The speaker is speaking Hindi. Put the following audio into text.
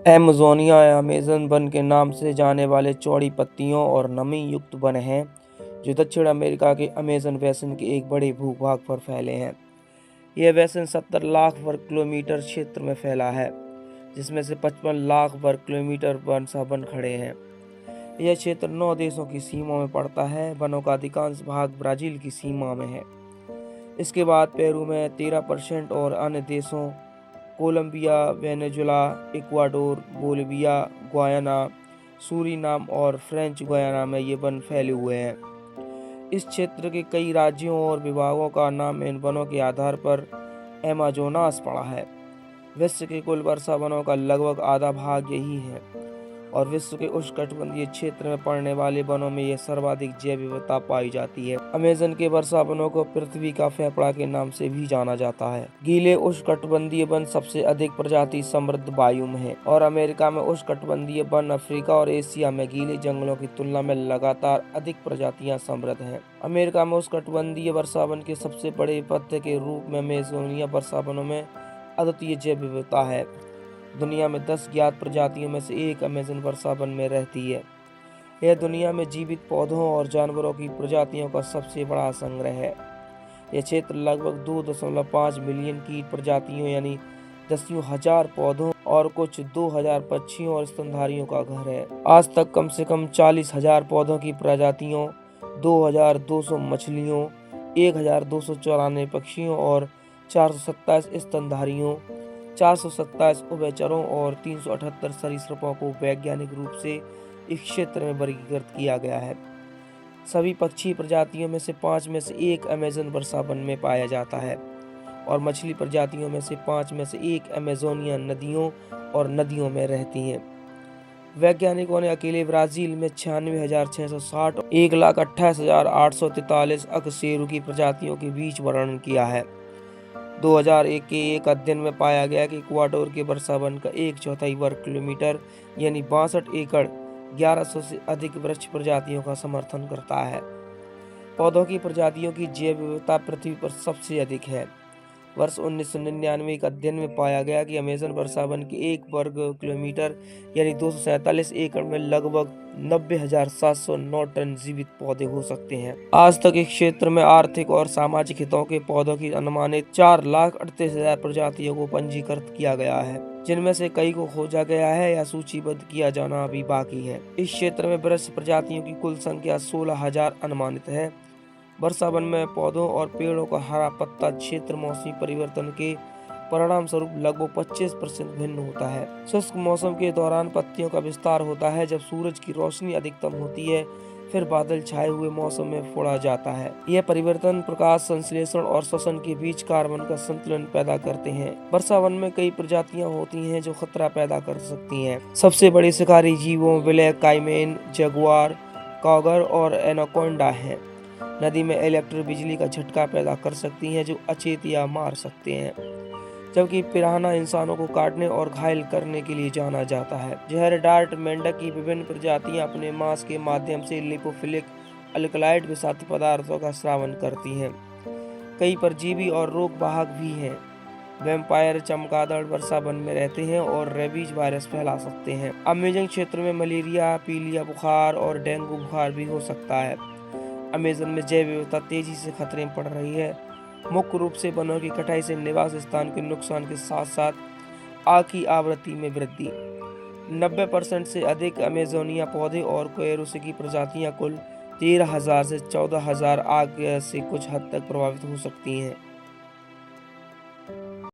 एमेज़ोनिया या अमेज़न वन के नाम से जाने वाले चौड़ी पत्तियों और नमी युक्त वन हैं, जो दक्षिण अमेरिका के अमेज़न बेसिन के एक बड़े भूभाग पर फैले हैं। यह बेसिन 70 लाख वर्ग किलोमीटर क्षेत्र में फैला है, जिसमें से 55 लाख वर्ग किलोमीटर वन खड़े हैं। यह क्षेत्र 9 देशों की सीमा में पड़ता है। वनों का अधिकांश भाग ब्राज़ील की सीमा में है। इसके बाद पेरू में 13% और अन्य देशों Colombia, Venezuela, Ecuador, Bolivia, Guyana, Suriname और फ्रेंच गुयाना में ये वन फैले हुए हैं। इस क्षेत्र के कई राज्यों और विभागों का नाम इन वनों के आधार पर अमेजोनास पड़ा है। विश्व के कुल वर्षा वनों का लगभग आधा भाग यही है और विश्व के उष्णकटिबंधीय क्षेत्र में पड़ने वाले वनों में यह सर्वाधिक जैव विविधता पाई जाती है। अमेज़न के वर्षा वनों को पृथ्वी का फेफड़ा के नाम से भी जाना जाता है। गीले उष्णकटिबंधीय वन सबसे अधिक प्रजाति समृद्ध वायु में है और अमेरिका में उष्णकटिबंधीय वन अफ्रीका और एशिया में गीले जंगलों की तुलना में लगातार अधिक प्रजातियां समृद्ध हैं। अमेरिका में उष्णकटिबंधीय वर्षा वन के सबसे बड़े पत्ते के रूप में अमेज़ोनिया वर्षा वनों में अद्वितीय जैव विविधता है। दुनिया में 10 ज्ञात प्रजातियों में से एक अमेज़न वर्षा वन में रहती है। यह दुनिया में जीवित पौधों और जानवरों की प्रजातियों का सबसे बड़ा संग्रह है। यह क्षेत्र लगभग 2.5 मिलियन कीट प्रजातियों यानी 10,000 पौधों और कुछ 2,000 पक्षियों और स्तनधारियों का घर है। आज तक कम से कम 40,000 पौधों की प्रजातियों, 2,200 मछलियों, 1,294 पक्षियों और 427 स्तनधारियों, 427 उभयचरों और 378 सरीसृपों को वैज्ञानिक रूप से इस क्षेत्र में वर्गीकृत किया गया है। सभी पक्षी प्रजातियों में से 5 में से 1 अमेज़न वर्षा वन में पाया जाता है और मछली प्रजातियों में से 5 में से 1 अमेज़ोनियन नदियों और नदियों में रहती हैं। वैज्ञानिकों ने अकेले ब्राज़ील में 96,660 और 1,28,843 अकशेरुकी की प्रजातियों के बीच वर्णन किया है। 2001 के एक अध्ययन में पाया गया कि इक्वाडोर के वर्षा वन का 1/4 वर्ग किलोमीटर यानी 62 एकड़ 1100 से अधिक वृक्ष प्रजातियों का समर्थन करता है। पौधों की प्रजातियों की जैव विविधता पृथ्वी पर सबसे अधिक है। वर्ष 1999 एक अध्ययन में पाया गया कि अमेज़न वर्षा वन के 1 वर्ग किलोमीटर यानी 247 एकड़ में लगभग 90,709 टन जीवित पौधे हो सकते हैं। आज तक इस क्षेत्र में आर्थिक और सामाजिक हितों के पौधों की अनुमानित 4,38,000 प्रजातियों को पंजीकृत किया गया है, जिनमें से कई को खोजा गया है या सूचीबद्ध किया जाना अभी बाकी है। इस क्षेत्र में वृक्ष प्रजातियों की कुल संख्या 16,000 अनुमानित है। वर्षा वन में पौधों और पेड़ों का हरा पत्ता क्षेत्र मौसमी परिवर्तन के परिणाम स्वरूप लगभग 25% भिन्न होता है। शुष्क मौसम के दौरान पत्तियों का विस्तार होता है जब सूरज की रोशनी अधिकतम होती है, फिर बादल छाए हुए मौसम में फोड़ा जाता है। यह परिवर्तन प्रकाश संश्लेषण और श्वसन के बीच कार्बन का संतुलन पैदा करते हैं। वर्षा वन में कई प्रजातियां होती हैं जो खतरा पैदा कर सकती हैं। सबसे बड़े शिकारी जीवों ब्लैक काइमेन, जगुआर, कॉगर और एनाकोंडा हैं। नदी में इलेक्ट्रिक बिजली का झटका पैदा कर सकती हैं जो अचेत या मार सकते हैं, जबकि पिरान्हा इंसानों को काटने और घायल करने के लिए जाना जाता है। जहर डार्ट मेंढक की विभिन्न प्रजातियां अपने मांस के माध्यम से लिपोफिलिक अल्कलॉइड विषाक्त पदार्थों का स्रावन करती हैं। कई परजीवी और रोग वाहक भी हैं। वैम्पायर चमगादड़ वर्षा वन में रहते हैं और रेबीज वायरस फैला सकते हैं। अमेज़न क्षेत्र में मलेरिया, पीलिया बुखार और डेंगू बुखार भी हो सकता है। अमेज़न में जैव विविधता तेजी से खतरे में पड़ रही है। मुख्य रूप से वनों की कटाई से निवास स्थान के नुकसान के साथ साथ आग की आवृत्ति में वृद्धि। 90% से अधिक अमेज़ोनिया पौधे और कोयरोसिकी प्रजातियां कुल 13,000 से 14,000 आग से कुछ हद तक प्रभावित हो सकती हैं।